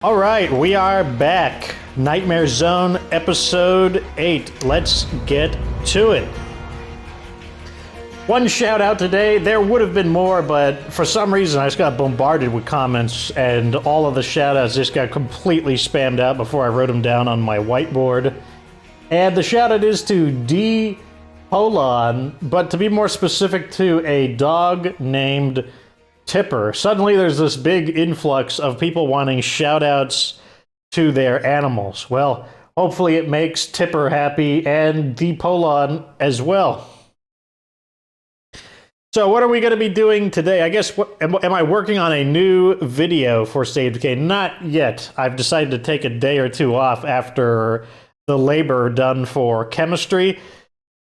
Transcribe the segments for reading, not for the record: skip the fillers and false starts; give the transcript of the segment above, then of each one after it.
All right, we are back. Nightmare Zone, episode 8. Let's get to it. One shout out today. There would have been more, but for some reason I just got bombarded with comments and all of the shout outs just got completely spammed out before I wrote them down on my whiteboard. And the shout out is to D. Polon, but to be more specific, to a dog named Tipper. Suddenly there's this big influx of people wanting shout-outs to their animals. Well, hopefully it makes Tipper happy and Polon as well. So what are we going to be doing today? I guess, am I working on a new video for Save Decay? Not yet. I've decided to take a day or two off after the labor done for chemistry.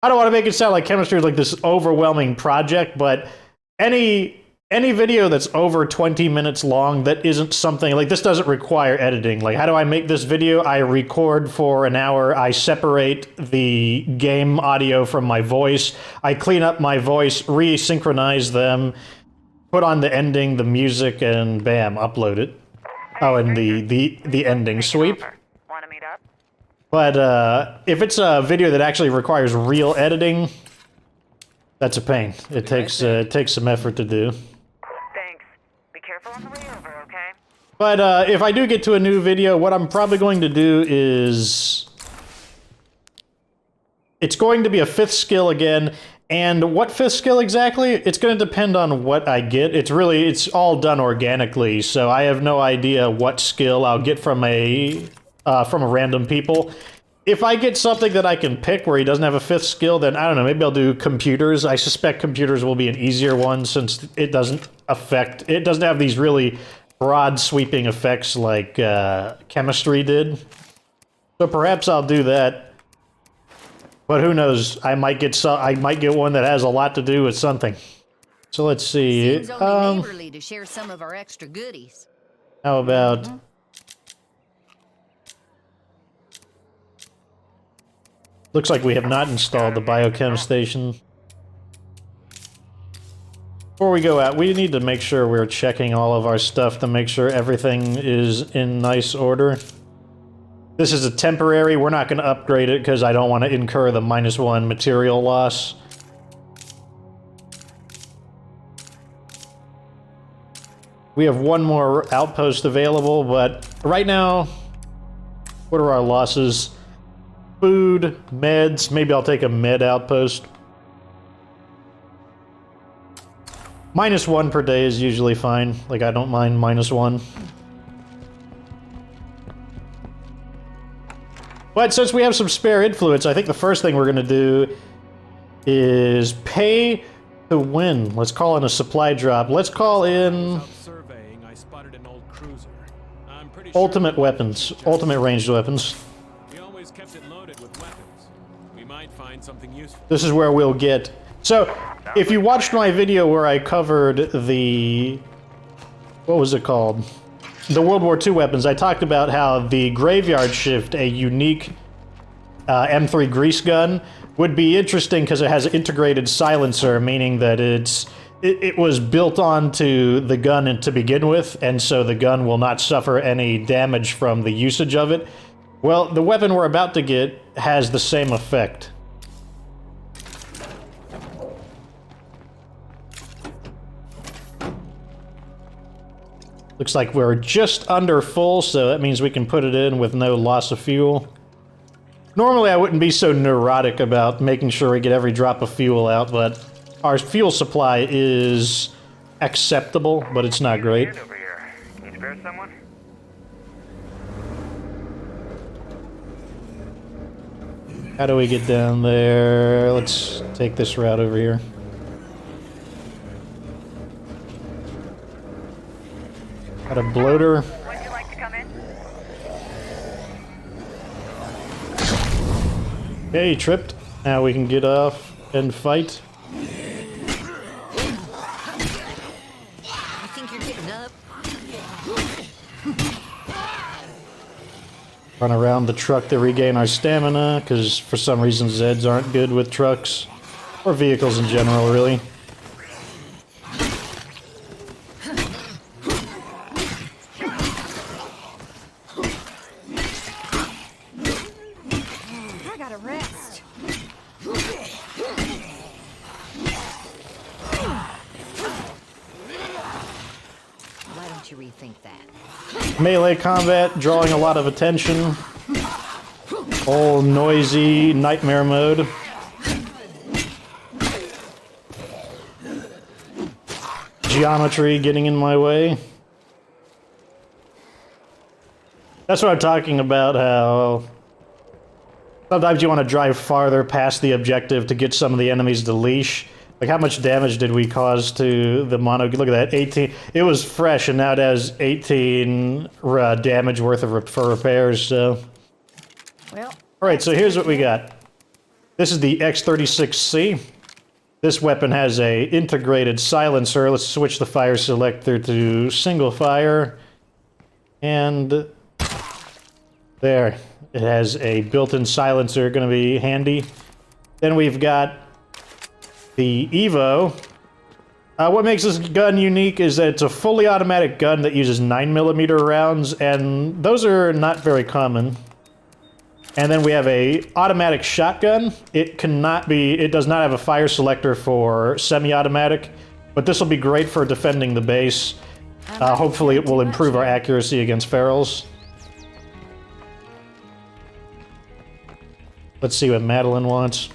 I don't want to make it sound like chemistry is like this overwhelming project, but any video that's over 20 minutes long that isn't something like this doesn't require editing. Like, how do I make this video? I record for an hour. I separate the game audio from my voice. I clean up my voice, resynchronize them, put on the ending, the music, and bam, upload it. Oh, and the ending sweep. Want to meet up? But if it's a video that actually requires real editing, that's a pain. It takes some effort to do. On the way over, okay? But if I do get to a new video, what I'm probably going to do is... it's going to be a 5th skill again. And what 5th skill exactly? It's going to depend on what I get. It's all done organically, so I have no idea what skill I'll get from a random people. If I get something that I can pick where he doesn't have a 5th skill, then I don't know, maybe I'll do computers. I suspect computers will be an easier one since it doesn't have these really broad sweeping effects like chemistry did. So perhaps I'll do that. But who knows? I might get one that has a lot to do with something. So let's see. Seems only neighborly to share some of our extra goodies. How about looks like we have not installed the biochem station. Before we go out, we need to make sure we're checking all of our stuff to make sure everything is in nice order. This is a temporary. We're not going to upgrade it because I don't want to incur the -1 material loss. We have one more outpost available, but right now, what are our losses? Food, meds, maybe I'll take a med outpost. -1 per day is usually fine. Like, I don't mind -1. But since we have some spare influence, I think the first thing we're going to do is pay to win. Let's call in a supply drop. Let's call in ultimate weapons, ultimate ranged weapons. This is where we'll get... So, if you watched my video where I covered the... what was it called? The World War II weapons, I talked about how the Graveyard Shift, a unique M3 grease gun, would be interesting because it has an integrated silencer, meaning that it was built onto the gun to begin with, and so the gun will not suffer any damage from the usage of it. Well, the weapon we're about to get has the same effect. Looks like we're just under full, so that means we can put it in with no loss of fuel. Normally I wouldn't be so neurotic about making sure we get every drop of fuel out, but our fuel supply is acceptable, but it's not great. Over here. Can you spare someone? How do we get down there? Let's take this route over here. Got a bloater. Would you like to come in? Okay, he tripped. Now we can get off and fight. I think you're getting up. Run around the truck to regain our stamina, because for some reason Zeds aren't good with trucks. Or vehicles in general, really. Melee combat, drawing a lot of attention. All noisy nightmare mode. Geometry getting in my way. That's what I'm talking about, how sometimes you want to drive farther past the objective to get some of the enemies to leash. Like, how much damage did we cause to the mono? Look at that, 18. It was fresh, and now it has 18 damage worth of for repairs, so. Well, Alright, so here's what we got. This is the X36C. This weapon has a integrated silencer. Let's switch the fire selector to single fire. And there. It has a built-in silencer, gonna be handy. Then we've got the Evo. What makes this gun unique is that it's a fully automatic gun that uses 9mm rounds, and those are not very common. And then we have a automatic shotgun. It does not have a fire selector for semi-automatic, but this will be great for defending the base. Hopefully it will improve our accuracy against ferals. Let's see what Madeline wants.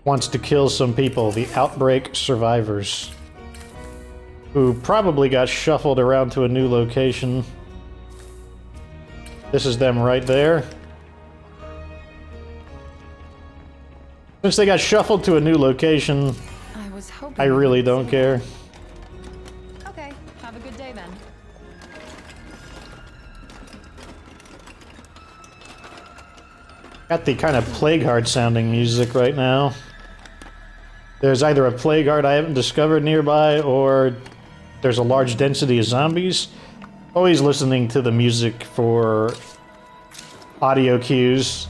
Wants to kill some people, the Outbreak survivors, who probably got shuffled around to a new location. This is them right there. Since they got shuffled to a new location, I really don't care. Okay, have a good day then. Got the kind of Plague Heart sounding music right now. There's either a Plague Heart I haven't discovered nearby, or there's a large density of zombies. Always listening to the music for audio cues.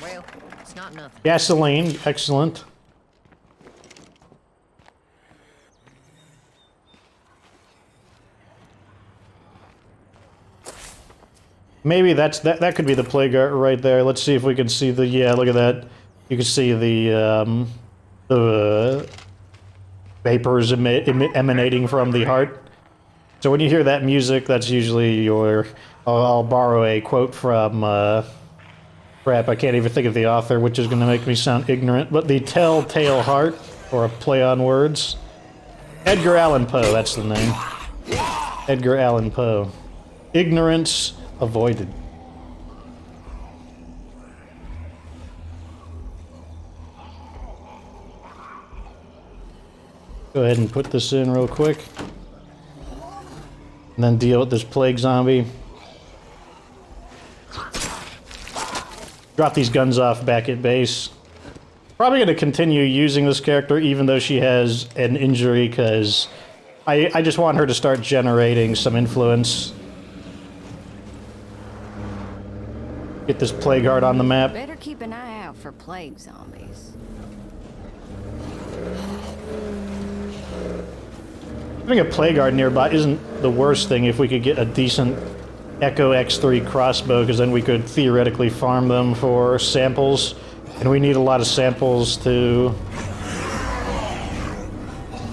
well, it's not nothing. Gasoline, excellent. Maybe that could be the Plague Heart right there. Let's see if we can see the, yeah, look at that. You can see the vapors emanating from the heart. So when you hear that music, that's usually your, I'll borrow a quote from, crap, I can't even think of the author, which is going to make me sound ignorant, but the Telltale Heart, or a play on words. Edgar Allan Poe, that's the name. Edgar Allan Poe. Ignorance avoided. Go ahead and put this in real quick. And then deal with this plague zombie. Drop these guns off back at base. Probably going to continue using this character even though she has an injury, because I just want her to start generating some influence. Get this Plague Heart on the map. Better keep an eye out for plague zombies. Having a Plague Heart nearby isn't the worst thing if we could get a decent Echo X3 crossbow, because then we could theoretically farm them for samples. And we need a lot of samples to...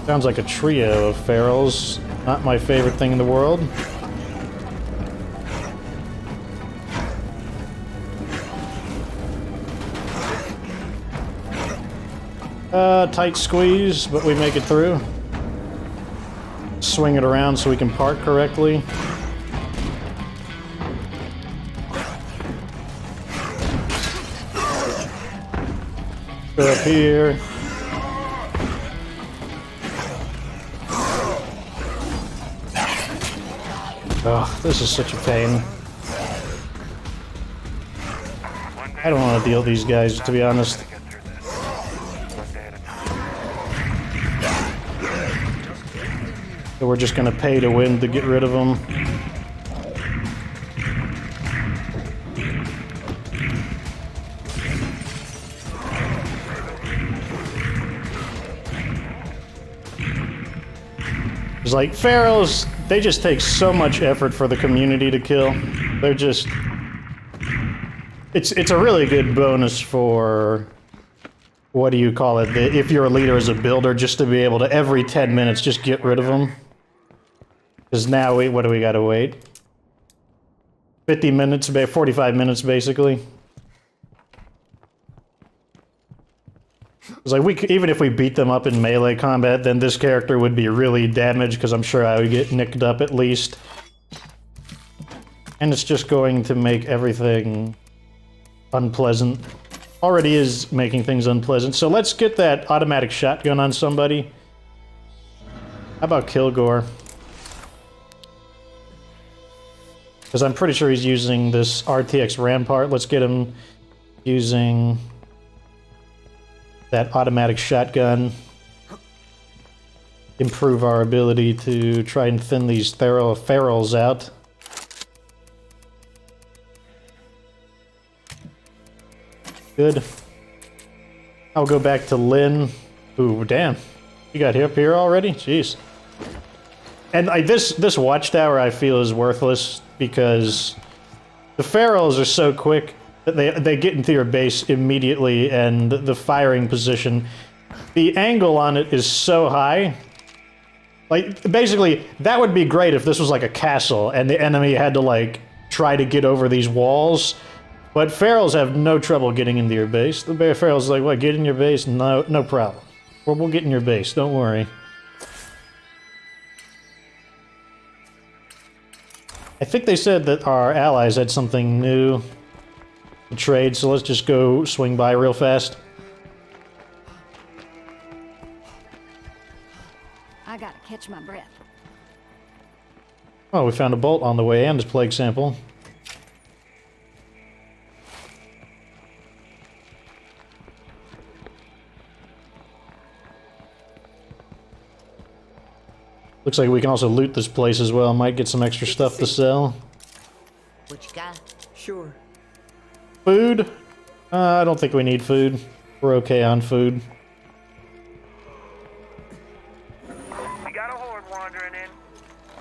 Sounds like a trio of ferals. Not my favorite thing in the world. Tight squeeze, but we make it through. Swing it around so we can park correctly. Go up here. Oh, this is such a pain. I don't want to deal with these guys, to be honest. So we're just gonna pay to win to get rid of them. It's like, ferals, they just take so much effort for the community to kill. They're just... It's a really good bonus for... What do you call it? If you're a leader as a builder, just to be able to, every 10 minutes, just get rid of them. Because now, what do we gotta wait? 50 minutes, 45 minutes, basically. It's like, even if we beat them up in melee combat, then this character would be really damaged, because I'm sure I would get nicked up at least. And it's just going to make everything unpleasant. Already is making things unpleasant. So let's get that automatic shotgun on somebody. How about Kilgore? Because I'm pretty sure he's using this RTX Rampart. Let's get him using that automatic shotgun. Improve our ability to try and thin these ferals out. Good. I'll go back to Lynn. Ooh, damn. You got up here already? Jeez. And this watchtower I feel is worthless because the ferals are so quick that they get into your base immediately, and the firing position, the angle on it is so high. Like, basically, that would be great if this was like a castle and the enemy had to, like, try to get over these walls. But ferals have no trouble getting into your base. The bear feral's like, what, get in your base? No problem. We'll get in your base, don't worry. I think they said that our allies had something new to trade, so let's just go swing by real fast. I gotta catch my breath. Oh, we found a bolt on the way and a plague sample. Looks like we can also loot this place as well. Might get some extra stuff to sell. What you got? Sure. Food? I don't think we need food. We're okay on food. We got a horde wandering in.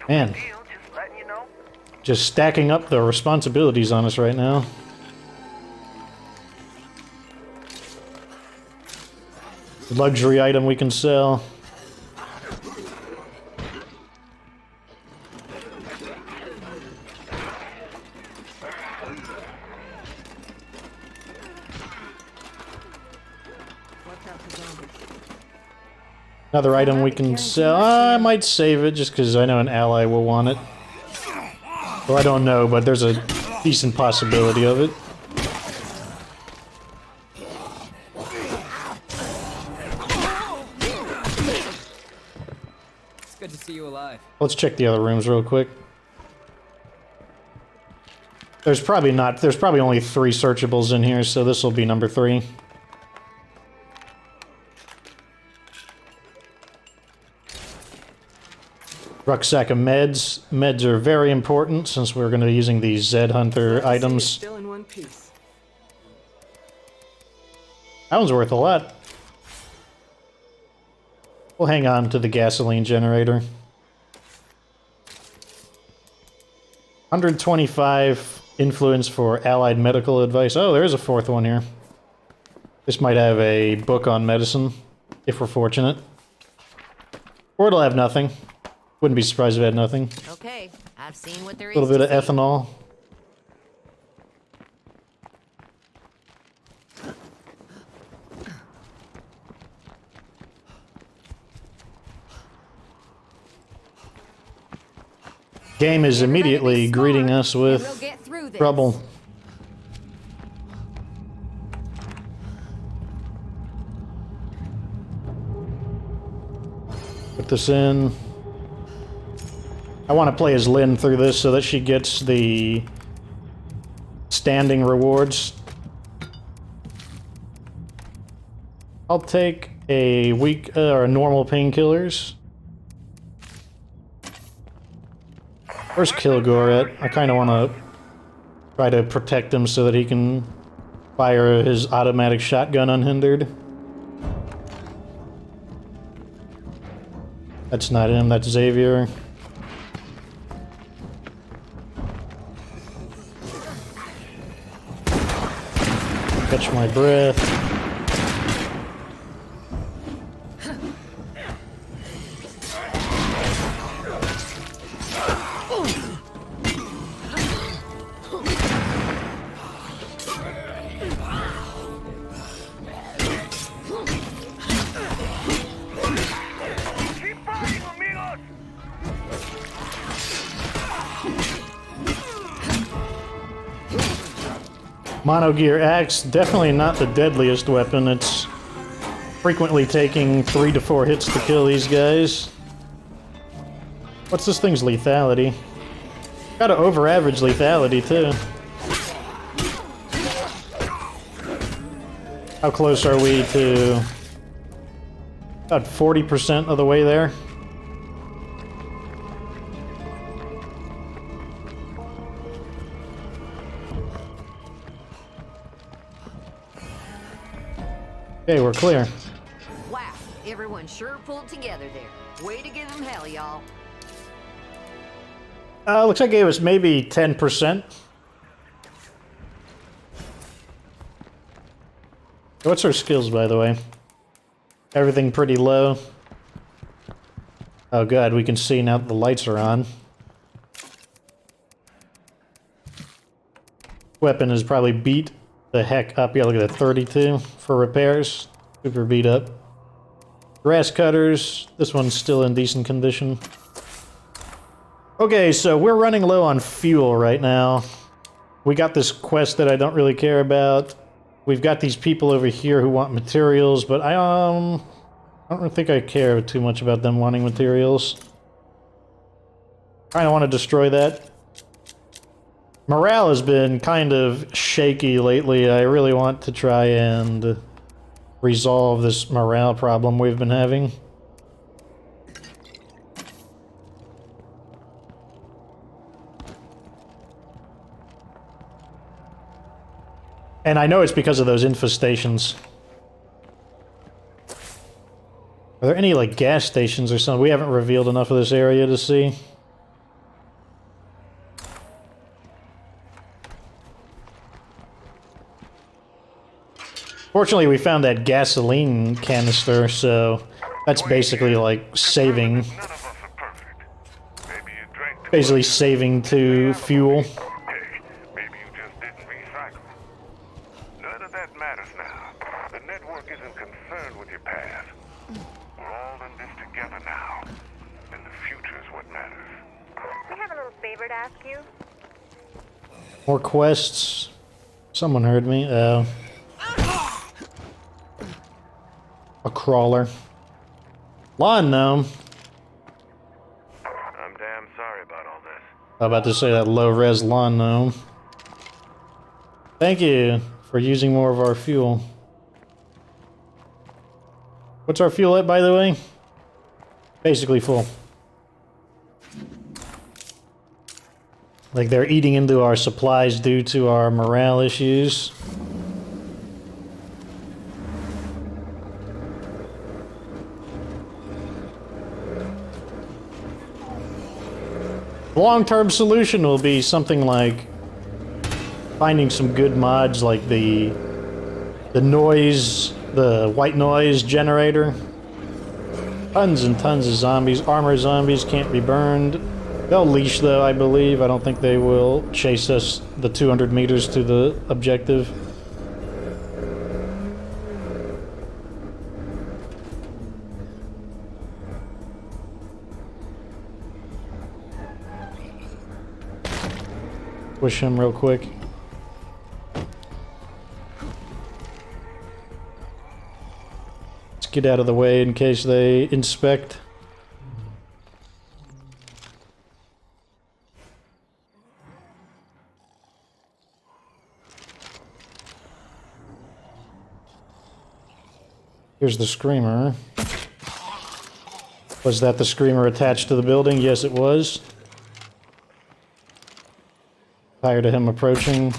Man. Deal, just letting you know. Just stacking up the responsibilities on us right now. Luxury item we can sell. Another item we can sell. I might save it just because I know an ally will want it. Well, I don't know, but there's a decent possibility of it. It's good to see you alive. Let's check the other rooms real quick. There's probably only 3 searchables in here, so this will be number 3. Rucksack of meds. Meds are very important since we're going to be using these Zed Hunter items. Still in one piece. That one's worth a lot. We'll hang on to the gasoline generator. 125 influence for allied medical advice. Oh, there's a 4th one here. This might have a book on medicine, if we're fortunate. Or it'll have nothing. Wouldn't be surprised if it had nothing. Okay, I've seen what there A is. little bit of to see. ethanol. Game is immediately greeting us with We'll get through this. trouble. Put this in. I want to play as Lynn through this so that she gets the standing rewards. I'll take a weak or normal painkillers. Where's Kilgore at? I kind of want to try to protect him so that he can fire his automatic shotgun unhindered. That's not him, that's Xavier. Catch my breath. Monogear axe, definitely not the deadliest weapon. It's frequently taking 3 to 4 hits to kill these guys. What's this thing's lethality? Gotta over-average lethality, too. How close are we to... about 40% of the way there? Okay, we're clear. Wow, everyone sure pulled together there. Way to give them hell, y'all. Looks like it gave us maybe 10%. What's our skills, by the way? Everything pretty low. Oh god, we can see now that the lights are on. Weapon is probably beat the heck up. Yeah, look at that, 32 for repairs. Super beat up. Grass cutters. This one's still in decent condition. Okay, so we're running low on fuel right now. We got this quest that I don't really care about. We've got these people over here who want materials, but I don't think I care too much about them wanting materials. Kinda want to destroy that. Morale has been kind of shaky lately. I really want to try and resolve this morale problem we've been having. And I know it's because of those infestations. Are there any, like, gas stations or something? We haven't revealed enough of this area to see. Fortunately, we found that gasoline canister, so that's basically like saving. Basically saving to fuel. Hey, maybe you just didn't recycle. None of that matters now. The network isn't concerned with your past. We're all in this together now. And the future is what matters. We have a little favor to ask you. More quests. Someone heard me. A crawler. Lawn gnome. I'm damn sorry about all this. I'm about to say that low-res lawn gnome. Thank you for using more of our fuel. What's our fuel at, by the way? Basically full. Like they're eating into our supplies due to our morale issues. The long-term solution will be something like finding some good mods like the noise, the white noise generator. Tons and tons of zombies. Armor zombies can't be burned. They'll leash though, I believe. I don't think they will chase us the 200 meters to the objective. Push him real quick. Let's get out of the way in case they inspect. Here's the screamer. Was that the screamer attached to the building? Yes, it was. Tired of him approaching.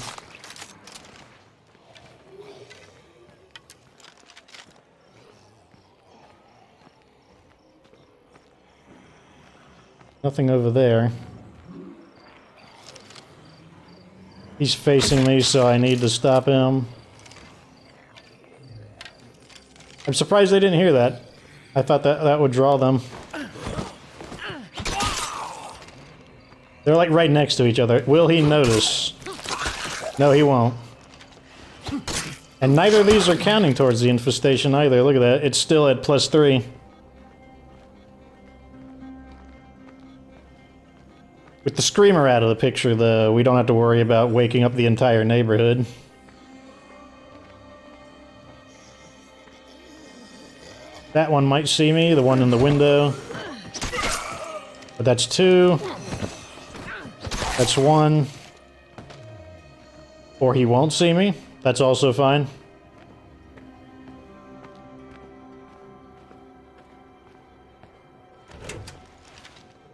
Nothing over there. He's facing me, so I need to stop him. I'm surprised they didn't hear that. I thought that would draw them. They're like right next to each other. Will he notice? No, he won't. And neither of these are counting towards the infestation either. Look at that. It's still at +3. With the screamer out of the picture, though, we don't have to worry about waking up the entire neighborhood. That one might see me, the one in the window. But that's 2. That's 1. Or he won't see me. That's also fine.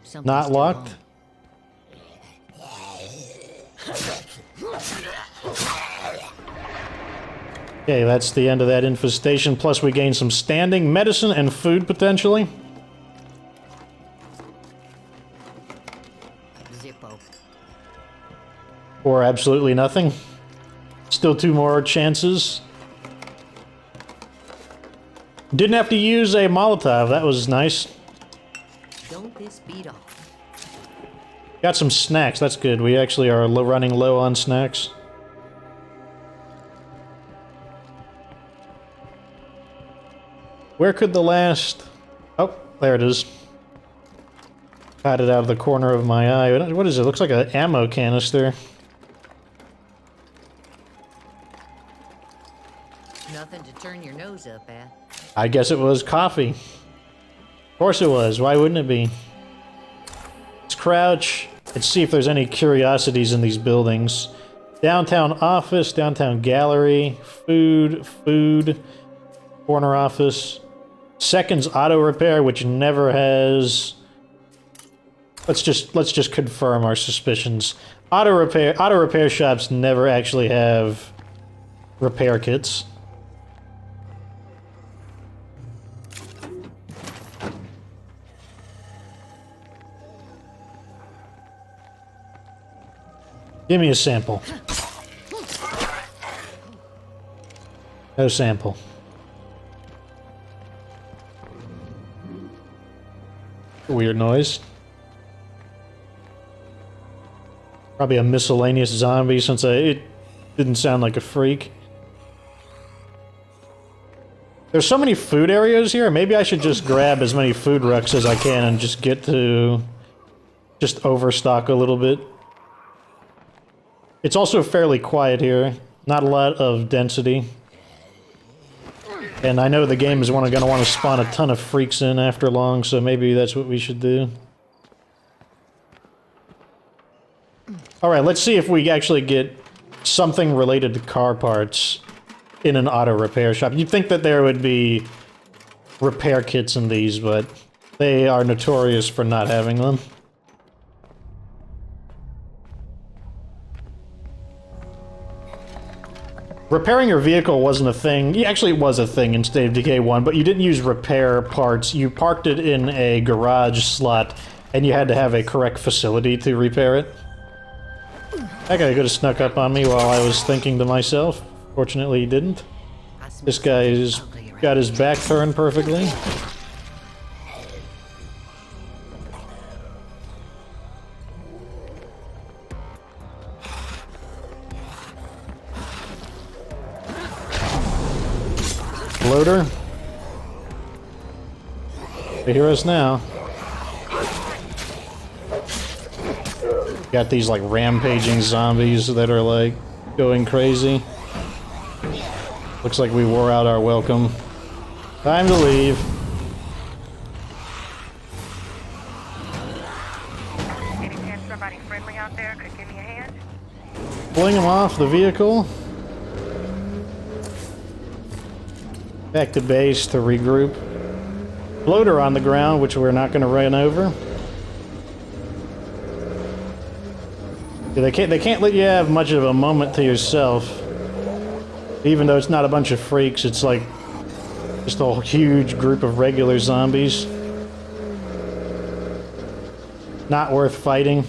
Something's Not still locked. on. Okay, that's the end of that infestation. Plus we gain some standing, medicine, and food potentially. Zippo. Or absolutely nothing. Still 2 more chances. Didn't have to use a Molotov. That was nice. Don't piss Pete off. Got some snacks. That's good. We actually are running low on snacks. Where could the last... Oh, there it is. Got it out of the corner of my eye. What is it? Looks like an ammo canister. Nothing to turn your nose up at. I guess it was coffee. Of course it was. Why wouldn't it be? Let's crouch. Let's see if there's any curiosities in these buildings. Downtown office, downtown gallery, food, corner office. Seconds auto repair, which never has... Let's just confirm our suspicions. Auto repair shops never actually have repair kits. Give me a sample. No sample. Weird noise. Probably a miscellaneous zombie since it didn't sound like a freak. There's so many food areas here. Maybe I should just grab as many food rucks as I can and just get to... just overstock a little bit. It's also fairly quiet here. Not a lot of density. And I know the game is going to want to spawn a ton of freaks in after long, so maybe that's what we should do. Alright, let's see if we actually get something related to car parts in an auto repair shop. You'd think that there would be repair kits in these, but they are notorious for not having them. Repairing your vehicle wasn't a thing. Actually, it was a thing in State of Decay 1, but you didn't use repair parts. You parked it in a garage slot, and you had to have a correct facility to repair it. That guy could have snuck up on me while I was thinking to myself. Fortunately, he didn't. This guy's got his back turned perfectly. Loader. They hear us now. Got these like rampaging zombies that are like going crazy. Looks like we wore out our welcome. Time to leave. Any chance somebody friendly out there could give me a hand? Pulling him off the vehicle. Back to base to regroup. Floater on the ground, which we're not going to run over. Yeah, they can't let you have much of a moment to yourself. Even though it's not a bunch of freaks, it's like just a huge group of regular zombies. Not worth fighting.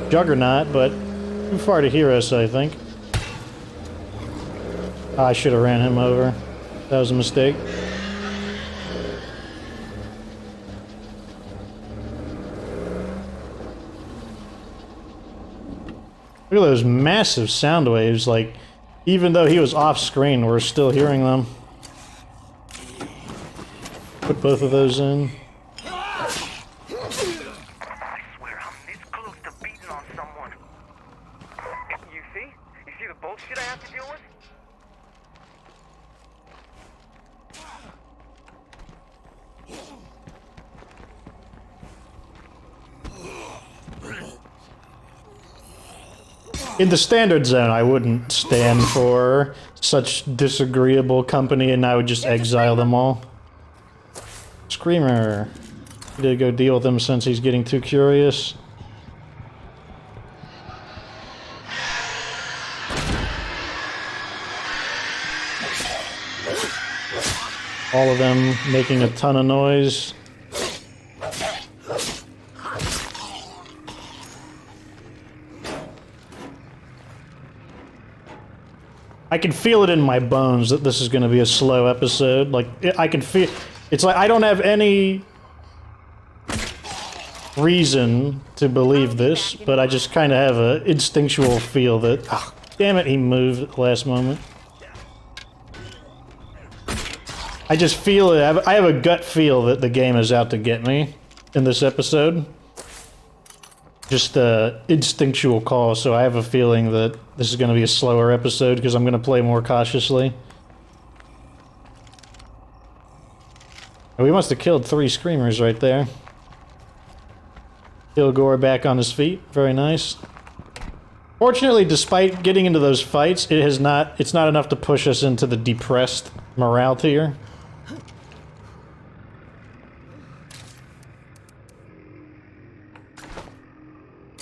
Juggernaut, but too far to hear us, I think. Oh, I should have ran him over. That was a mistake. Look at those massive sound waves, like, even though he was off screen, we're still hearing them. Put both of those in. I swear I'm this close to beating on someone. You see? You see the bullshit I have to deal with? In the standard zone, I wouldn't stand for such disagreeable company, and I would just exile them all. Screamer. Need to go deal with him since he's getting too curious. All of them making a ton of noise. I can feel it in my bones that this is going to be a slow episode. Like, I can feel... It's like I don't have any reason to believe this, but I just kind of have an instinctual feel that... Oh, damn it, he moved at the last moment. I just feel it. I have a gut feel that the game is out to get me in this episode. Just a instinctual call, so I have a feeling that this is going to be a slower episode because I'm going to play more cautiously. And we must have killed 3 screamers right there. Kilgore back on his feet, very nice. Fortunately, despite getting into those fights, it's not enough to push us into the depressed morale tier.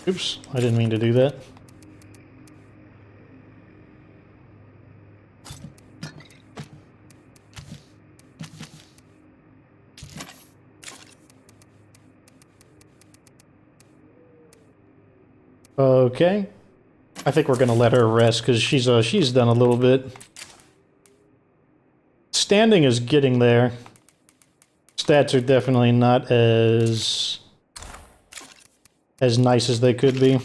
Oops, I didn't mean to do that. Okay. I think we're gonna let her rest because she's done a little bit. Standing is getting there. Stats are definitely not as nice as they could be.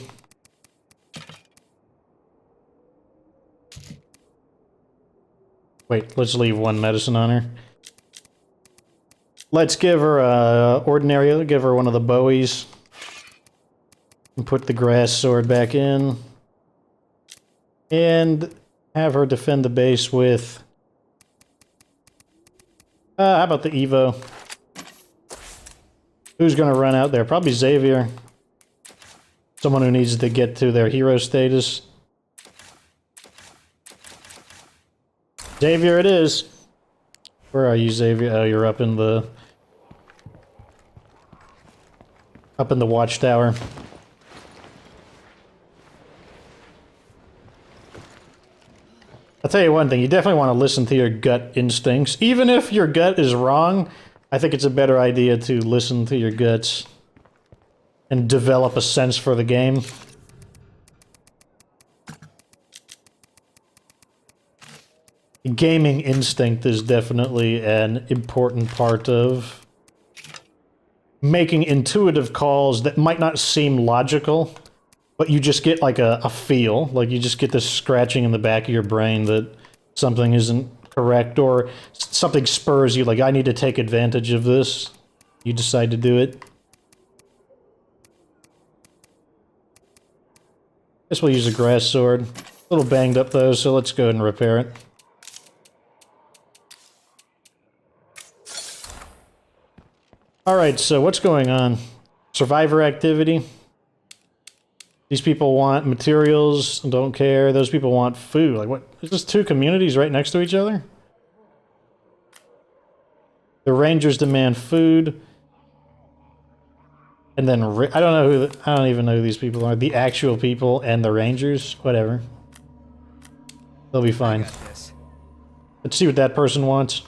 Wait, let's leave 1 medicine on her. Let's give her ordinary, give her one of the bowies. And put the grass sword back in. And have her defend the base with... how about the Evo? Who's gonna run out there? Probably Xavier. Someone who needs to get to their hero status. Xavier it is. Where are you, Xavier? Oh, you're up in the watchtower. I'll tell you one thing, you definitely want to listen to your gut instincts. Even if your gut is wrong, I think it's a better idea to listen to your guts and develop a sense for the game. Gaming instinct is definitely an important part of making intuitive calls that might not seem logical, but you just get like a feel, like you just get this scratching in the back of your brain that something isn't correct, or something spurs you, like I need to take advantage of this. You decide to do it. Guess we'll use a grass sword. A little banged up though, so let's go ahead and repair it. Alright, so what's going on? Survivor activity. These people want materials, don't care. Those people want food. Like, what? Is this 2 communities right next to each other? The Rangers demand food. And then, I don't know who, I don't even know who these people are. The actual people and the Rangers? Whatever. They'll be fine. Let's see what that person wants.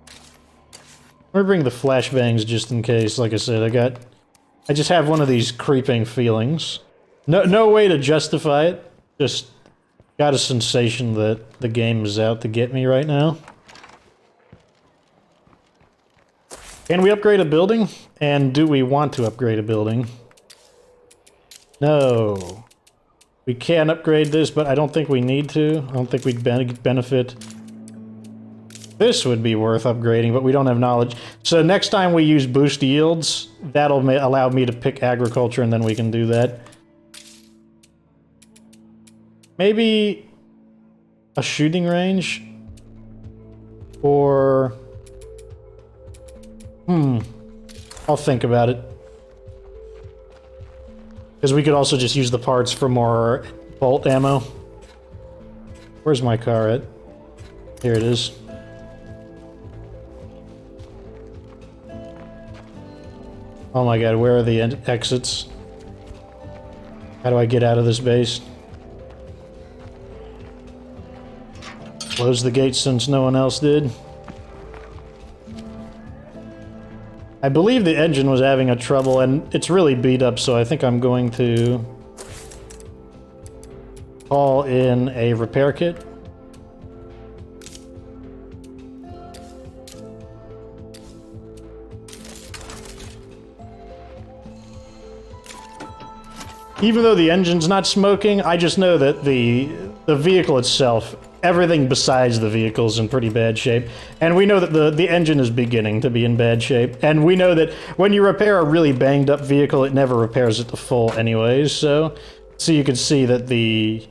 I'm gonna bring the flashbangs just in case. Like I said, I got I just have one of these creeping feelings. No way to justify it. Just got a sensation that the game is out to get me right now. Can we upgrade a building? And do we want to upgrade a building? No. We can upgrade this, but I don't think we need to. I don't think we'd benefit. This would be worth upgrading, but we don't have knowledge. So next time we use boost yields, that'll allow me to pick agriculture, and then we can do that. Maybe a shooting range? Or... I'll think about it. Because we could also just use the parts for more bolt ammo. Where's my car at? Here it is. Oh my god, where are the exits? How do I get out of this base? Close the gates since no one else did. I believe the engine was having a trouble, and it's really beat up, so I think I'm going to call in a repair kit. Even though the engine's not smoking, I just know that the vehicle itself, everything besides the vehicle's in pretty bad shape. And we know that the engine is beginning to be in bad shape. And we know that when you repair a really banged up vehicle, it never repairs it to full anyways. So you can see that the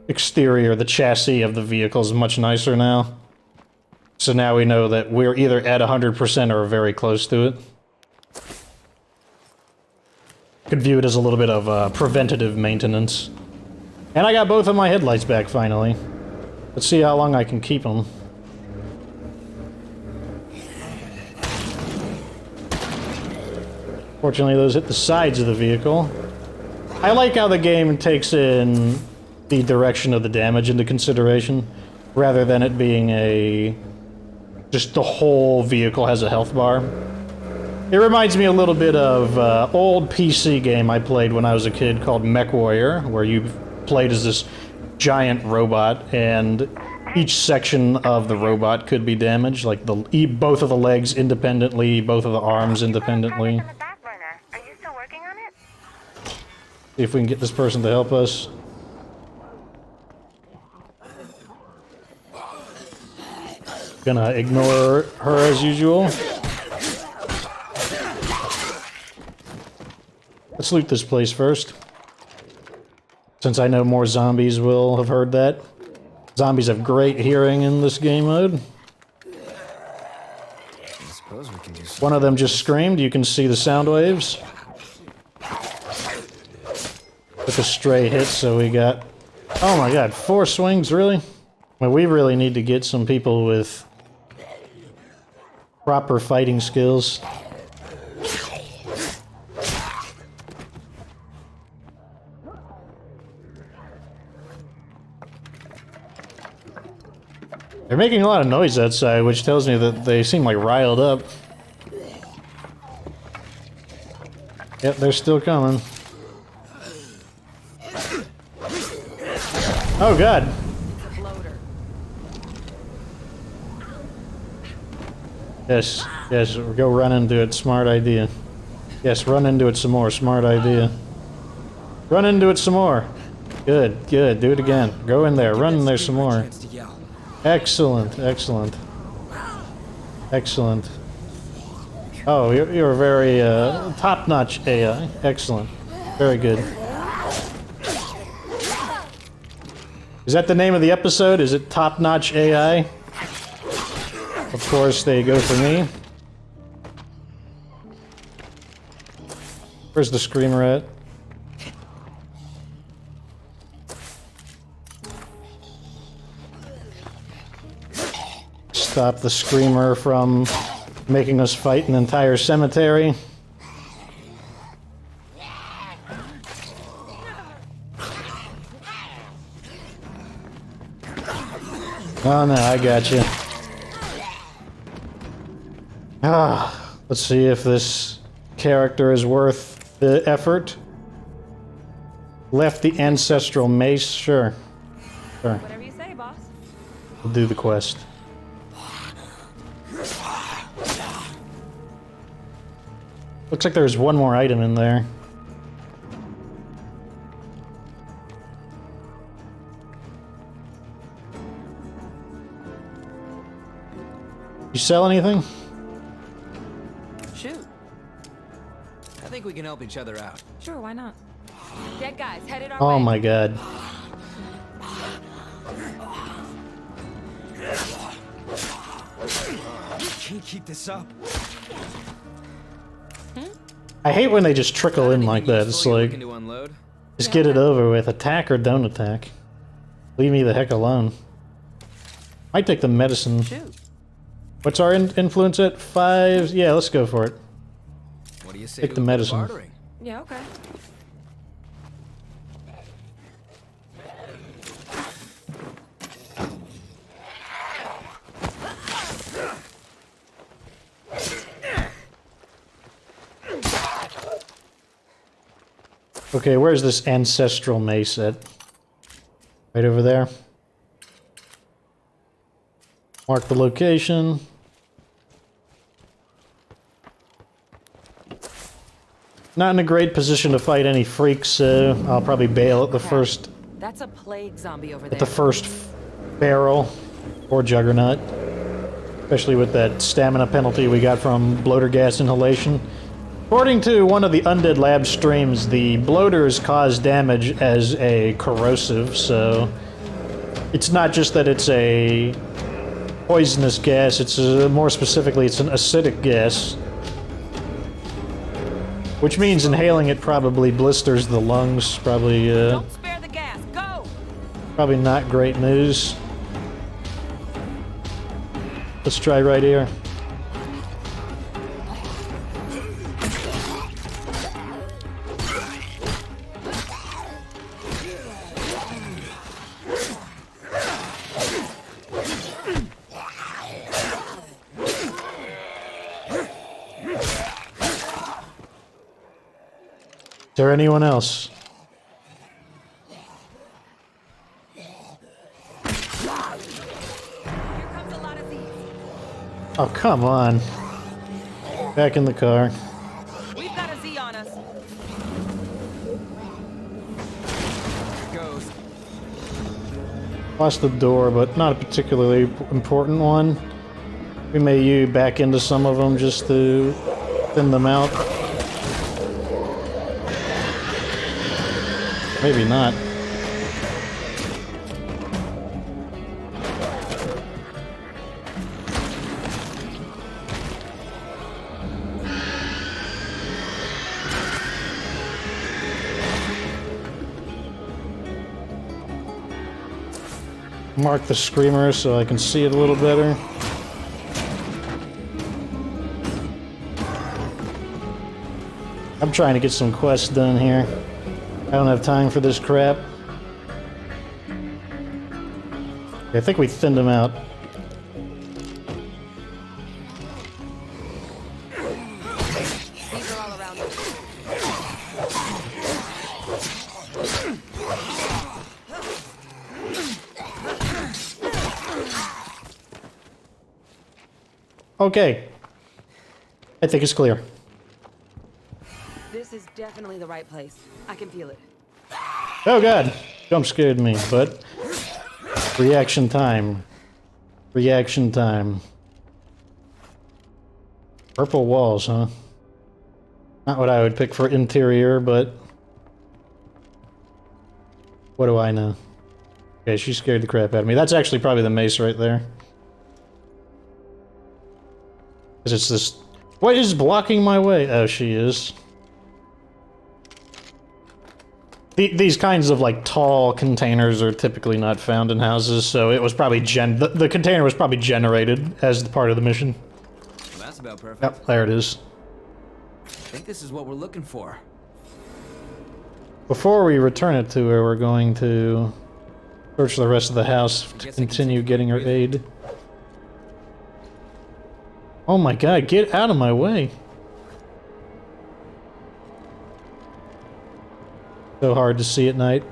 exterior, the chassis of the vehicle is much nicer now. So now we know that we're either at 100% or very close to it. Could view it as a little bit of preventative maintenance. And I got both of my headlights back finally. Let's see how long I can keep them. Fortunately, those hit the sides of the vehicle. I like how the game takes in the direction of the damage into consideration, rather than it being just the whole vehicle has a health bar. It reminds me a little bit of old PC game I played when I was a kid called Mech Warrior, where you played as this giant robot, and each section of the robot could be damaged, like both of the legs independently, both of the arms independently. On the back burner. Are you still working on it? See if we can get this person to help us. Gonna ignore her as usual. Let's loot this place first. Since I know more zombies will have heard that. Zombies have great hearing in this game mode. One of them just screamed. You can see the sound waves. Took a stray hit, so we got... Oh my god, 4 swings, really? Well, we really need to get some people with proper fighting skills. They're making a lot of noise outside, which tells me that they seem like riled up. Yep, they're still coming. Oh god! Yes, yes, go run into it, smart idea. Yes, run into it some more, smart idea. Run into it some more. Good, good, do it again. Go in there, run in there some more. Excellent, excellent. Excellent. Oh, you're very top-notch AI. Excellent. Very good. Is that the name of the episode? Is it top-notch AI? Of course, they go for me. Where's the screamer at? Stop the screamer from making us fight an entire cemetery. Oh no, I got you. Let's see if this character is worth the effort. Left the ancestral mace. Sure. Sure. Whatever you say, boss. We'll do the quest. Looks like there's one more item in there. You sell anything? Shoot. I think we can help each other out. Sure, why not? Dead guys headed our Oh way. my god. Can't keep this up. I hate when they just trickle in like that. It's like, Looking to unload? just get it over with. Attack or don't attack. Leave me the heck alone. Might take the medicine. Shoot. What's our influence at? 5? Yeah, let's go for it. What do you say Take to the a bit of medicine. bartering? Yeah, okay. Okay, where's this ancestral mace at? Right over there. Mark the location. Not in a great position to fight any freaks, so I'll probably bail at the first That's a plague zombie over at there. the first barrel or juggernaut. Especially with that stamina penalty we got from bloater gas inhalation. According to one of the Undead Lab streams, the bloaters cause damage as a corrosive, so it's not just that it's a poisonous gas, it's more specifically it's an acidic gas. Which means inhaling it probably blisters the lungs, probably Don't spare the gas. Go. probably not great news. Let's try right here. Is there anyone else? Here comes a lot of these. Oh, come on. Back in the car. We've got a Z on us. Goes. Lost the door, but not a particularly important one. We may back into some of them just to thin them out. Maybe not. Mark the screamer so I can see it a little better. I'm trying to get some quests done here. I don't have time for this crap. I think we thinned them out. These are all around us. Okay. I think it's clear. This is definitely the right place. I can feel it. Oh god! Jump scared me, but... Reaction time. Reaction time. Purple walls, huh? Not what I would pick for interior, but... What do I know? Okay, she scared the crap out of me. That's actually probably the mace right there. Because it's this... What is blocking my way? Oh, she is. These kinds of, like, tall containers are typically not found in houses, so it was probably the container was probably generated as the part of the mission. Well, that's about perfect. Yep, there it is. I think this is what we're looking for. Before we return it to her, we're going to search the rest of the house to continue getting her aid. Oh my god, get out of my way. So hard to see at night.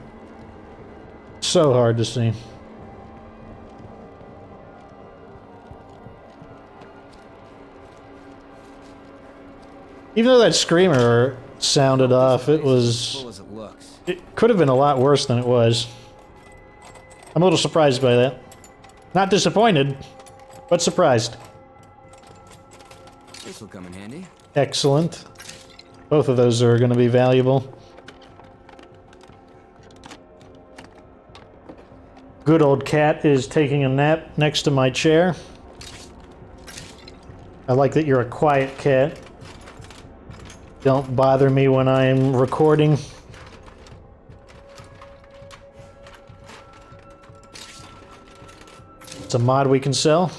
So hard to see. Even though that screamer sounded off, it was... Full as it looks. It could have been a lot worse than it was. I'm a little surprised by that. Not disappointed, but surprised. This will come in handy. Excellent. Both of those are going to be valuable. Good old cat is taking a nap next to my chair. I like that you're a quiet cat. Don't bother me when I'm recording. It's a mod we can sell.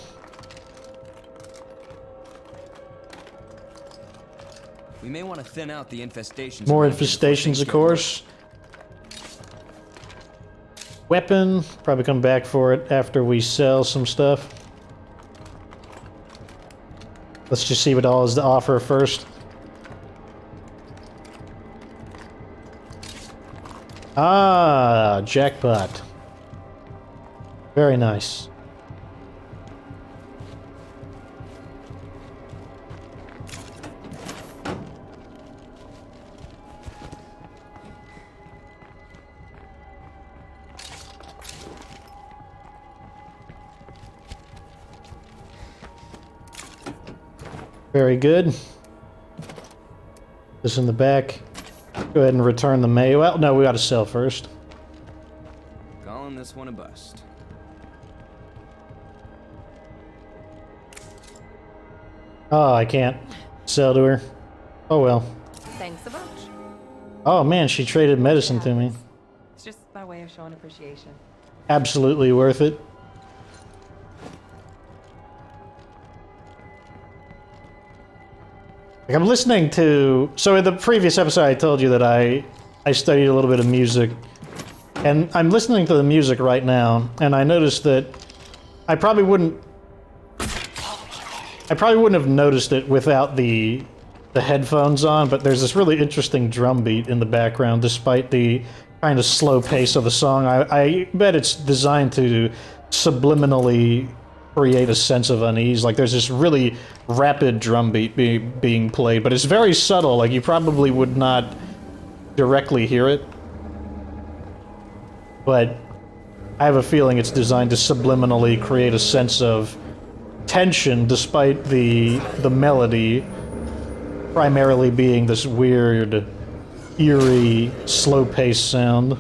We may want to thin out the infestations. More around here before infestations, things of get course. Weapon, probably come back for it after we sell some stuff. Let's just see what all is to offer first. Ah, jackpot. Very nice. Very good. This in the back. Go ahead and return the mail. Well, no, we gotta sell first. Calling this one a bust. Oh, I can't sell to her. Oh well. Thanks a bunch. Oh man, she traded medicine to me. It's just my way of showing appreciation. Absolutely worth it. Like, I'm listening to... So in the previous episode I told you that I studied a little bit of music. And I'm listening to the music right now, and I noticed that I probably wouldn't have noticed it without the headphones on, but there's this really interesting drum beat in the background despite the kind of slow pace of the song. I bet it's designed to subliminally create a sense of unease. Like, there's this really rapid drum beat being played, but it's very subtle. Like, you probably would not directly hear it. But I have a feeling it's designed to subliminally create a sense of tension despite the melody primarily being this weird, eerie, slow-paced sound.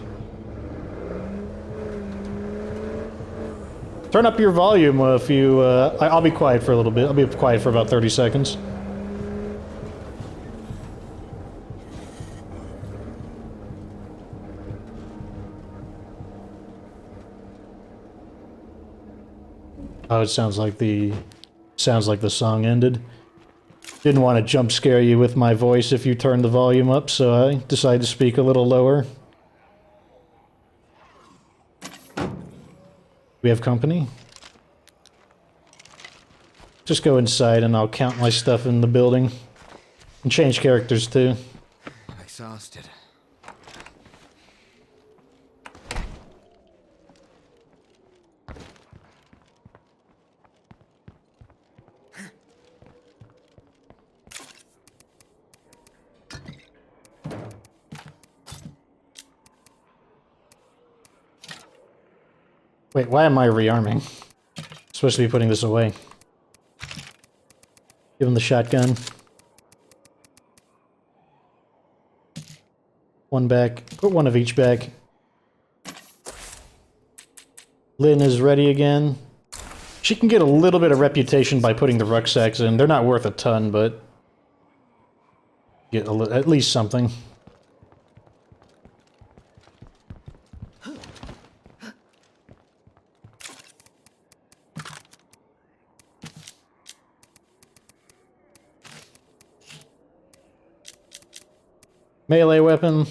Turn up your volume if you... I'll be quiet for a little bit. I'll be quiet for about 30 seconds. Oh, it sounds like the song ended. Didn't want to jump scare you with my voice if you turned the volume up, so I decided to speak a little lower. We have company? Just go inside and I'll count my stuff in the building. And change characters too. I'm exhausted. Wait, why am I rearming? Supposed to be putting this away. Give him the shotgun. One back. Put one of each back. Lynn is ready again. She can get a little bit of reputation by putting the rucksacks in. They're not worth a ton, but... get at least something. Melee weapon.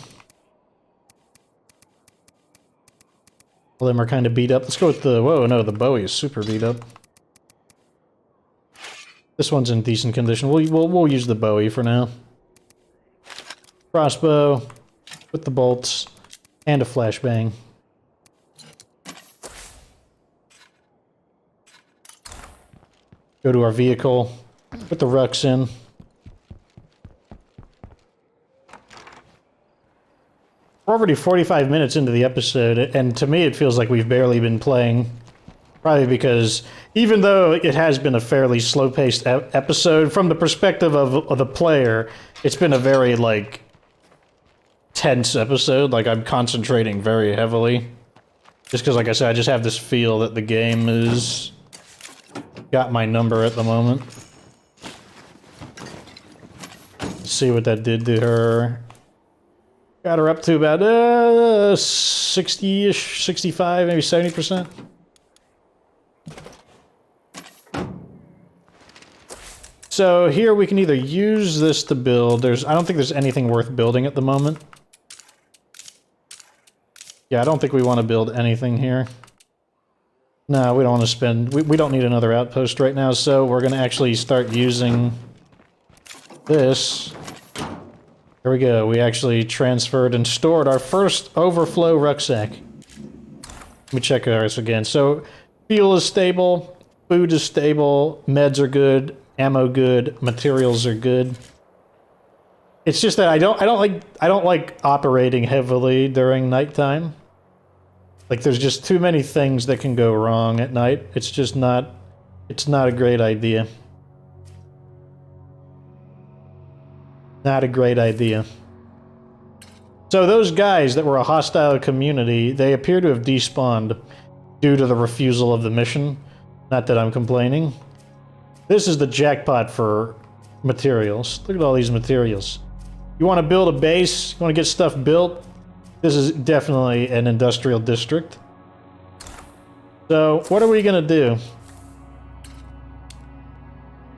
All of them are kind of beat up. Let's go with the... Whoa, no, the Bowie is super beat up. This one's in decent condition. We'll use the Bowie for now. Crossbow. with the bolts and a flashbang. Go to our vehicle, put the rucks in. We're already 45 minutes into the episode, and to me it feels like we've barely been playing. Probably because, even though it has been a fairly slow-paced episode, from the perspective of the player, it's been a very, like, tense episode. Like, I'm concentrating very heavily. Just because, like I said, I just have this feel that the game is... got my number at the moment. Let's see what that did to her. Got her up to about 60-ish, 65, maybe 70%. So here we can either use this to build. I don't think there's anything worth building at the moment. Yeah, I don't think we want to build anything here. No, we don't want to spend... We don't need another outpost right now, so we're going to actually start using this. Here we go. We actually transferred and stored our first overflow rucksack. Let me check ours again. So, fuel is stable, food is stable, meds are good, ammo good, materials are good. It's just that I don't like operating heavily during nighttime. Like, there's just too many things that can go wrong at night. It's just not... It's not a great idea. Not a great idea. So those guys that were a hostile community, they appear to have despawned due to the refusal of the mission. Not that I'm complaining. This is the jackpot for materials. Look at all these materials. You want to build a base? You want to get stuff built? This is definitely an industrial district. So, what are we gonna do?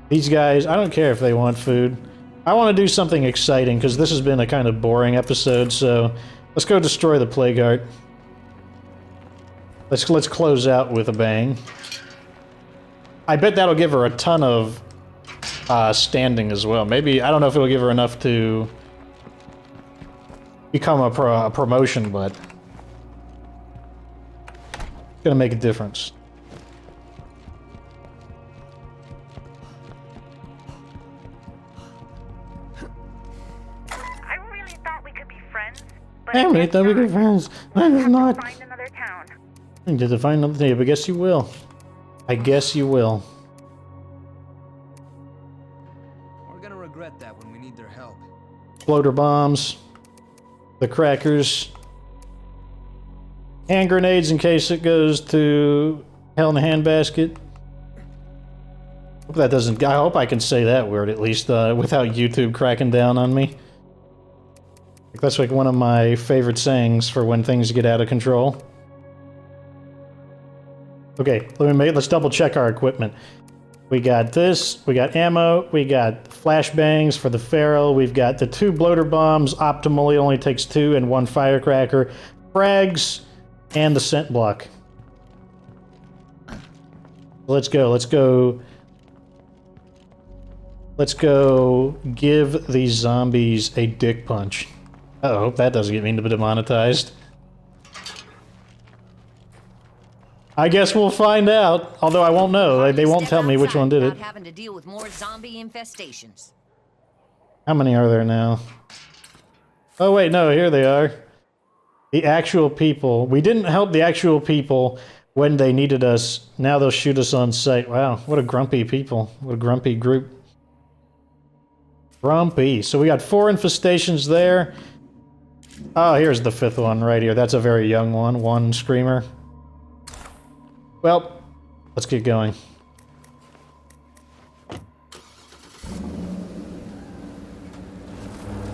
These guys, I don't care if they want food. I want to do something exciting, because this has been a kind of boring episode, so let's go destroy the Plague Heart. Let's close out with a bang. I bet that'll give her a ton of standing as well. Maybe, I don't know if it'll give her enough to become a promotion, but it's gonna make a difference. I really thought we could be friends, but I really thought we could be friends. I was not. find another town. I need to find another day, but I guess you will. I guess you will. We're gonna regret that when we need their help. Floater bombs. The crackers. Hand grenades in case it goes to hell in a handbasket. Hope that doesn't... I hope I can say that word at least without YouTube cracking down on me. That's like one of my favorite sayings for when things get out of control. Okay, let's double check our equipment. We got this, we got ammo, we got flashbangs for the Pharaoh, we've got the 2 bloater bombs, optimally only takes 2 and 1 firecracker, frags, and the scent block. Let's go. Let's go give these zombies a dick punch. Uh-oh, hope that doesn't get me demonetized. I guess we'll find out, although I won't know. They won't tell me which one did it. Not having to deal with more zombie infestations. How many are there now? Oh wait, no, here they are. The actual people. We didn't help the actual people when they needed us. Now they'll shoot us on sight. Wow, what a grumpy people. What a grumpy group. Grumpy. So we got 4 infestations there. Oh, here's the 5th one right here. That's a very young one. 1 screamer. Well, let's get going. A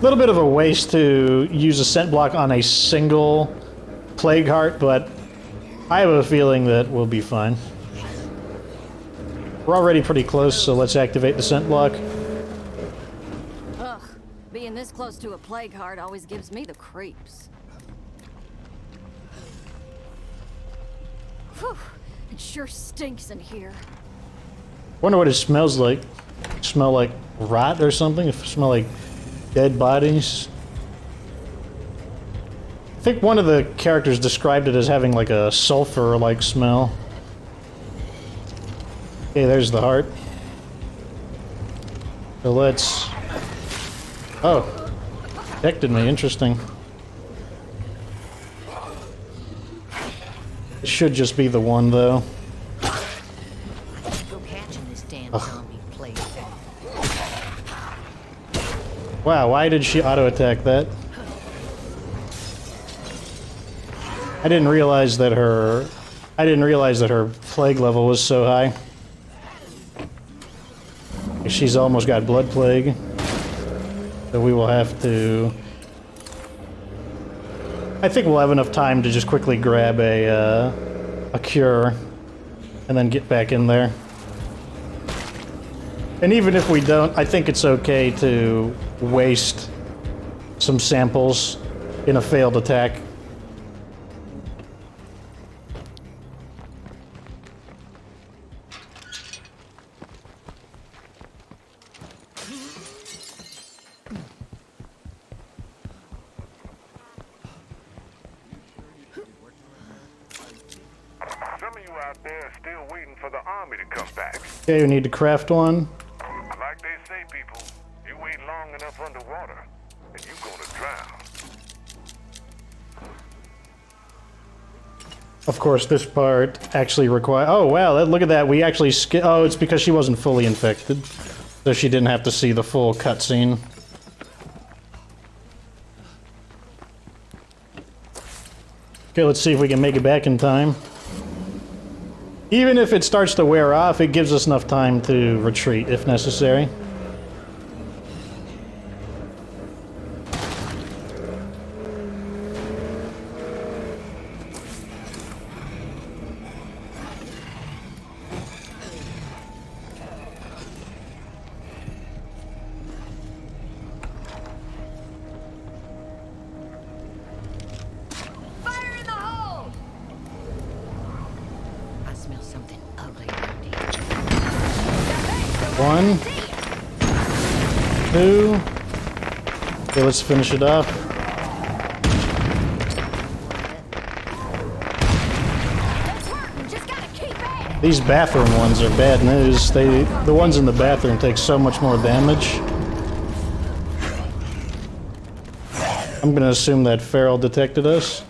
little bit of a waste to use a scent block on a single Plague Heart, but I have a feeling that we'll be fine. We're already pretty close, so let's activate the scent block. Ugh, being this close to a Plague Heart always gives me the creeps. Whew, it sure stinks in here. Wonder what it smells like. Smell like rot or something? If it smell like dead bodies. think one of the characters described it as having like a sulfur-like smell. Okay, there's the heart. So let's... Oh. Detected me, interesting. It should just be the one, though. Go catching this damn zombie place. Wow, why did she auto-attack that? I didn't realize that her plague level was so high. She's almost got blood plague. So we will have to... I think we'll have enough time to just quickly grab a cure and then get back in there. And even if we don't, I think it's okay to waste some samples in a failed attack. Some of you out there are still waiting for the army to come back. Okay, we need to craft one. Like they say, people, you wait long enough underwater, and you're gonna drown. Of course, this part actually requires... Oh, wow, look at that. We actually oh, it's because she wasn't fully infected. So she didn't have to see the full cutscene. Okay, let's see if we can make it back in time. Even if it starts to wear off, it gives us enough time to retreat if necessary. Fire in the hole! I smell something ugly around here. One. Two. Okay, let's finish it off. That's working. Just gotta keep at it. These bathroom ones are bad news. The ones in the bathroom take so much more damage. I'm gonna assume that Feral detected us.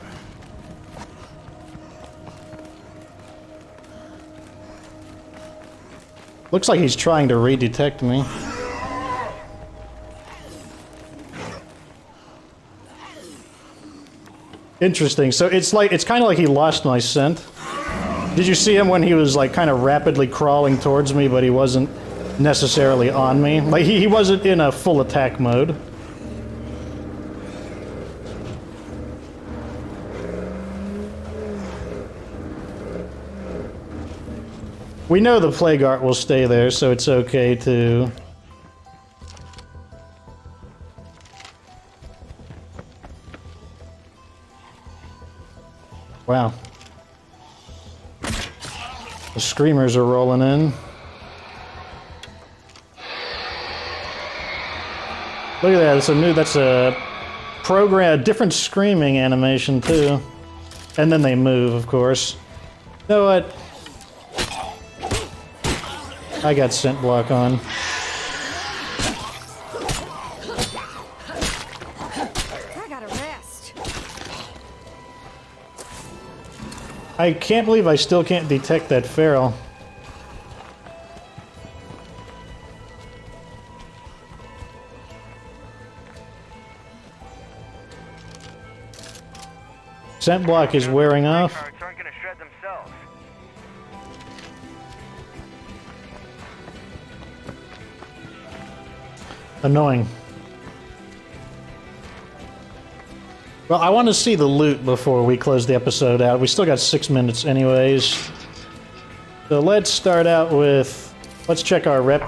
Looks like he's trying to redetect me. Interesting. So it's kind of like he lost my scent. Did you see him when he was like kind of rapidly crawling towards me, but he wasn't necessarily on me? Like he wasn't in a full attack mode. We know the plague art will stay there, so it's okay to... Wow. The screamers are rolling in. Look at that, that's a program, a different screaming animation too. And then they move, of course. You know what? I got scent block on. I gotta rest. I can't believe I still can't detect that feral. Scent block is wearing off. Aren't gonna shred themselves. Annoying. Well, I want to see the loot before we close the episode out. We still got 6 minutes anyways. So let's start out with... Let's check our rep.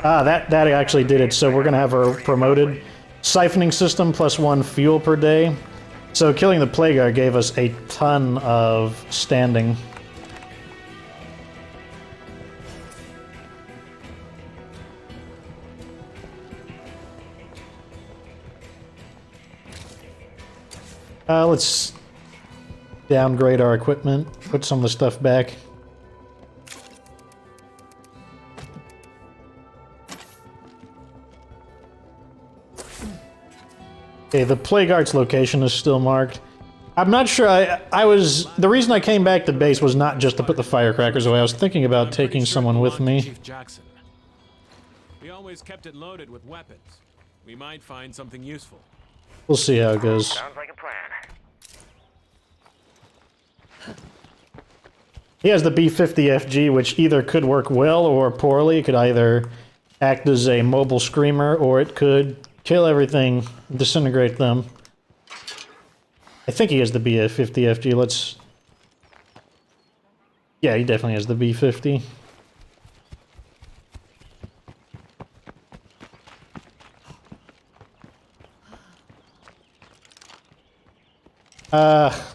Ah, that actually did it. So we're going to have her promoted. Siphoning system +1 fuel per day. So killing the plague guard gave us a ton of standing. Let's downgrade our equipment, put some of the stuff back. Okay, the Plague Arts location is still marked. I'm not sure, the reason I came back to base was not just to put the firecrackers away. I was thinking about taking someone with me. Chief Jackson. We always kept it loaded with weapons. We might find something useful. We'll see how it goes. Sounds like a plan. He has the B-50FG, which either could work well or poorly. It could either act as a mobile screamer, or it could kill everything, disintegrate them. I think he has the B-50FG. Let's... Yeah, he definitely has the B-50.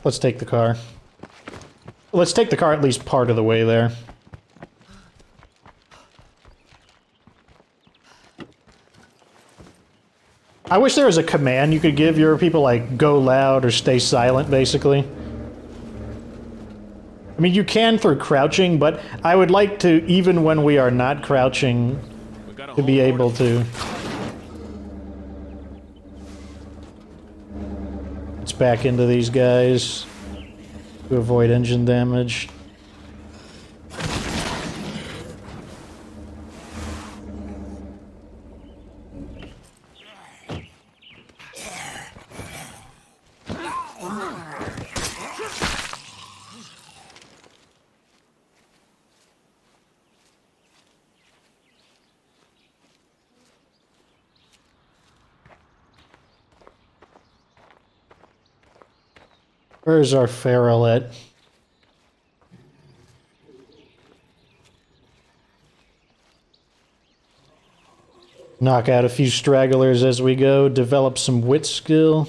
Let's take the car. Let's take the car at least part of the way there. I wish there was a command you could give your people, like, go loud or stay silent, basically. I mean, you can through crouching, but I would like to, even when we are not crouching, to be able to... Let's back into these guys to avoid engine damage. Where's our feral at? Knock out a few stragglers as we go, develop some wit skill.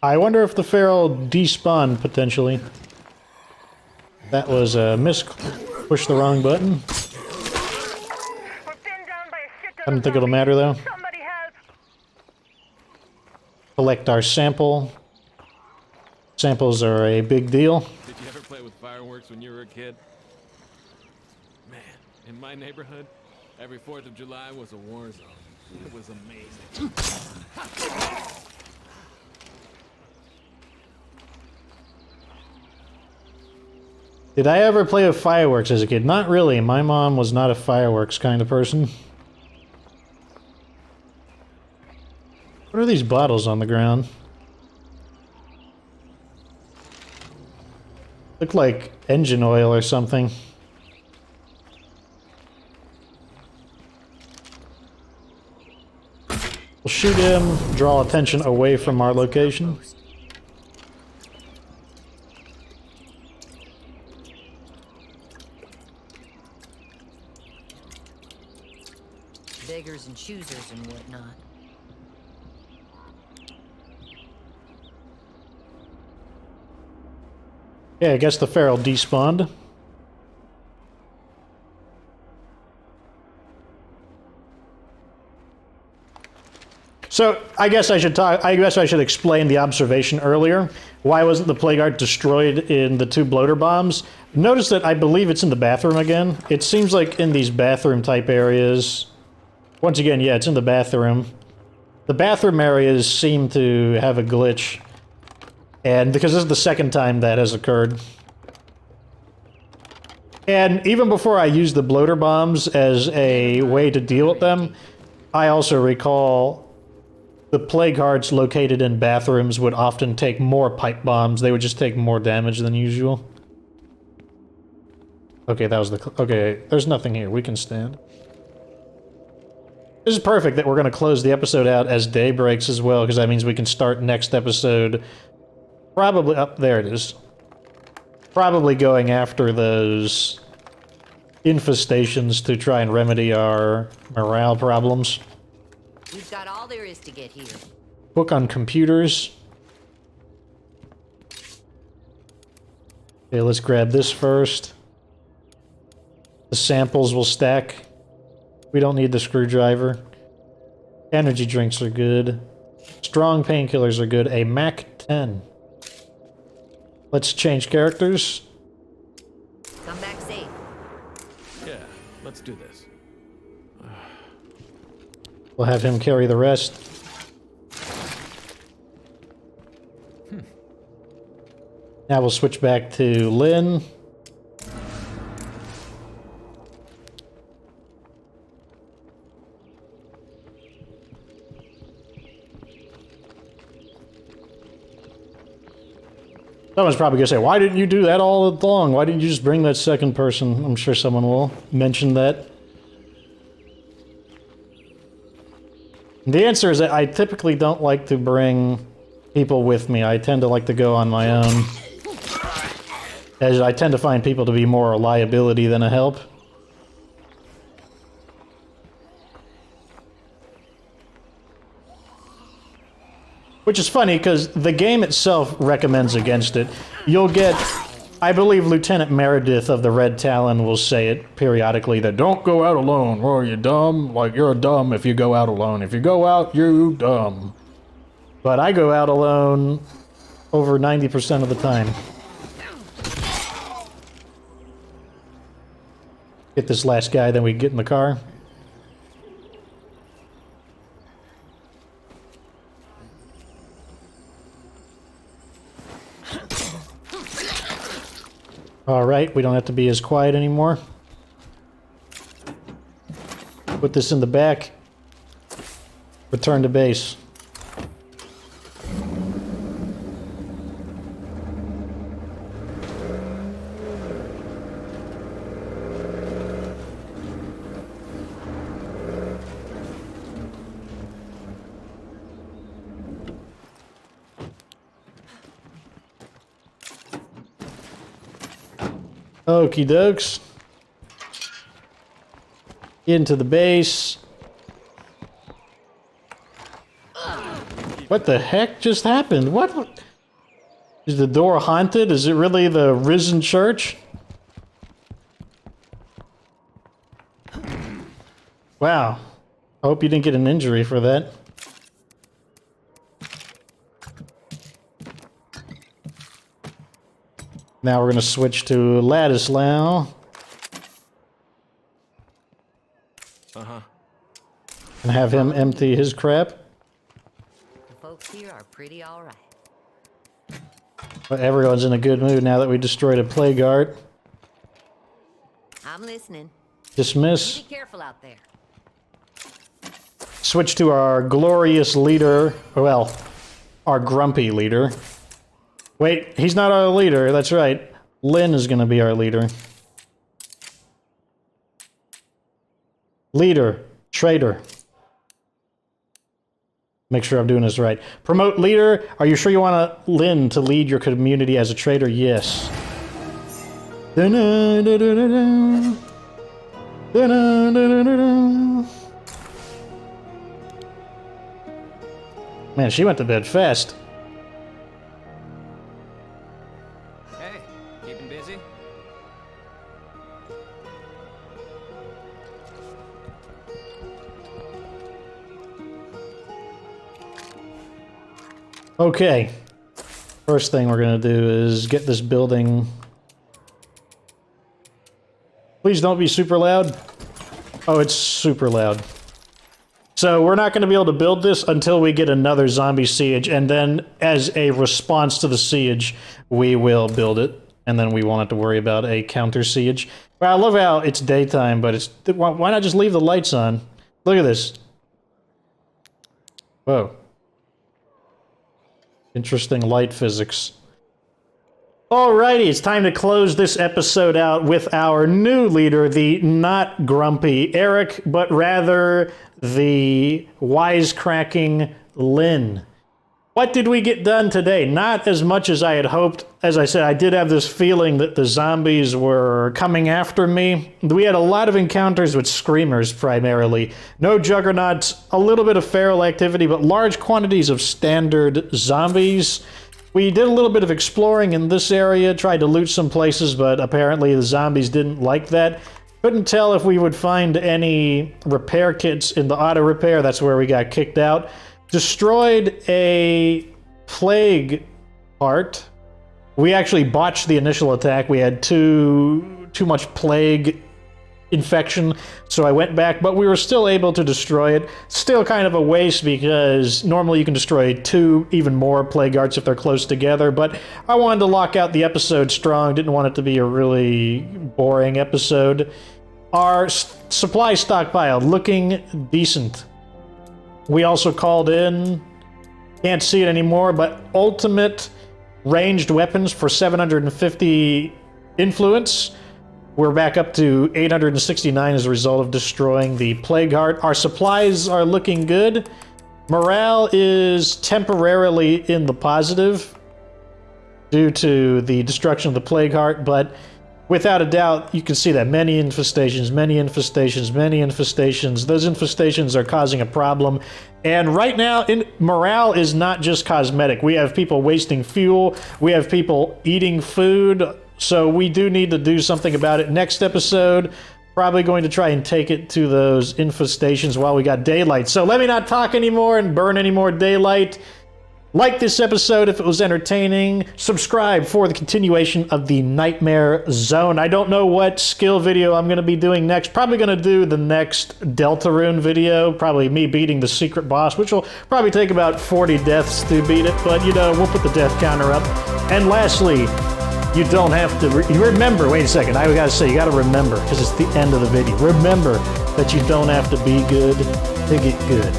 I wonder if the feral despawned potentially. That was a push the wrong button. I don't think it'll matter though. Somebody help! Collect our sample. Samples are a big deal. Did you ever play with fireworks when you were a kid? Man, in my neighborhood, every 4th of July was a war zone. It was amazing. Did I ever play with fireworks as a kid? Not really. My mom was not a fireworks kind of person. What are these bottles on the ground? Look like engine oil or something. We'll shoot him, draw attention away from our location. Beggars and choosers and whatnot. Yeah, I guess the feral despawned. So, I guess I should explain the observation earlier. Why wasn't the Plague Art destroyed in the 2 bloater bombs? Notice that I believe it's in the bathroom again. It seems like in these bathroom type areas... Once again, yeah, it's in the bathroom. The bathroom areas seem to have a glitch. And because this is the second time that has occurred. And even before I used the bloater bombs as a way to deal with them, I also recall the Plague Hearts located in bathrooms would often take more pipe bombs. They would just take more damage than usual. Okay, that was the... Okay, there's nothing here. We can stand. This is perfect that we're going to close the episode out as day breaks as well, because that means we can start next episode probably... Up there it is. Probably going after those infestations to try and remedy our morale problems. We've got all there is to get here. Book on computers. Okay, let's grab this first. The samples will stack. We don't need the screwdriver. Energy drinks are good. Strong painkillers are good. A Mac 10. Let's change characters. Come back safe. Yeah, let's do this. We'll have him carry the rest. Now we'll switch back to Lynn. Someone's probably gonna say, why didn't you do that all along? Why didn't you just bring that second person? I'm sure someone will mention that. The answer is that I typically don't like to bring people with me. I tend to like to go on my own, as I tend to find people to be more a liability than a help. Which is funny, because the game itself recommends against it. You'll get... I believe Lieutenant Meredith of the Red Talon will say it periodically, that don't go out alone. Oh, you dumb? Like, you're dumb if you go out alone. If you go out, you dumb. But I go out alone over 90% of the time. Get this last guy, then we get in the car. Alright, we don't have to be as quiet anymore. Put this in the back. Return to base. Okie dokes. Into the base. What the heck just happened? What? Is the door haunted? Is it really the risen church? Wow. I hope you didn't get an injury for that. Now we're going to switch to Ladislau. Uh-huh. And have him empty his crap. The folks here are pretty alright. But everyone's in a good mood now that we destroyed a plague art. I'm listening. Dismiss. Be careful out there. Switch to our glorious leader. Well, our grumpy leader. Wait, he's not our leader. That's right. Lynn is going to be our leader. Leader. Traitor. Make sure I'm doing this right. Promote leader. Are you sure you want Lynn to lead your community as a traitor? Yes. Da-na-da-da-da-da. Da-na-da-da-da-da. Man, she went to bed fast. Hey, keeping busy? Okay. First thing we're gonna do is get this building. Please don't be super loud. Oh, it's super loud. So we're not going to be able to build this until we get another zombie siege, and then as a response to the siege, we will build it, and then we won't have to worry about a counter siege. Well, I love how it's daytime, but it's why not just leave the lights on? Look at this. Whoa. Interesting light physics. Alrighty, it's time to close this episode out with our new leader, the not grumpy Eric, but rather the wisecracking Lynn. What did we get done today? Not as much as I had hoped. As I said, I did have this feeling that the zombies were coming after me. We had a lot of encounters with screamers primarily. No juggernauts, a little bit of feral activity, but large quantities of standard zombies. We did a little bit of exploring in this area, tried to loot some places, but apparently the zombies didn't like that. Couldn't tell if we would find any repair kits in the auto repair. That's where we got kicked out. Destroyed a plague part. We actually botched the initial attack. We had too much plague infection, so I went back, but we were still able to destroy it. Still kind of a waste because normally you can destroy 2, even more plague arts if they're close together, but I wanted to lock out the episode strong. Didn't want it to be a really boring episode. Our supply stockpile looking decent. We also called in, can't see it anymore, but ultimate ranged weapons for 750 influence. We're back up to 869 as a result of destroying the Plague Heart. Our supplies are looking good. Morale is temporarily in the positive due to the destruction of the Plague Heart, but without a doubt, you can see that many infestations, many infestations, many infestations. Those infestations are causing a problem. And right now, morale is not just cosmetic. We have people wasting fuel. We have people eating food. So we do need to do something about it. Next episode, probably going to try and take it to those infestations while we got daylight. So let me not talk anymore and burn any more daylight. Like this episode if it was entertaining. Subscribe for the continuation of the Nightmare Zone. I don't know what skill video I'm going to be doing next. Probably going to do the next Deltarune video. Probably me beating the secret boss, which will probably take about 40 deaths to beat it. But, you know, we'll put the death counter up. And lastly, you don't have to remember, wait a second, I gotta say, you gotta remember, because it's the end of the video. Remember that you don't have to be good to get good.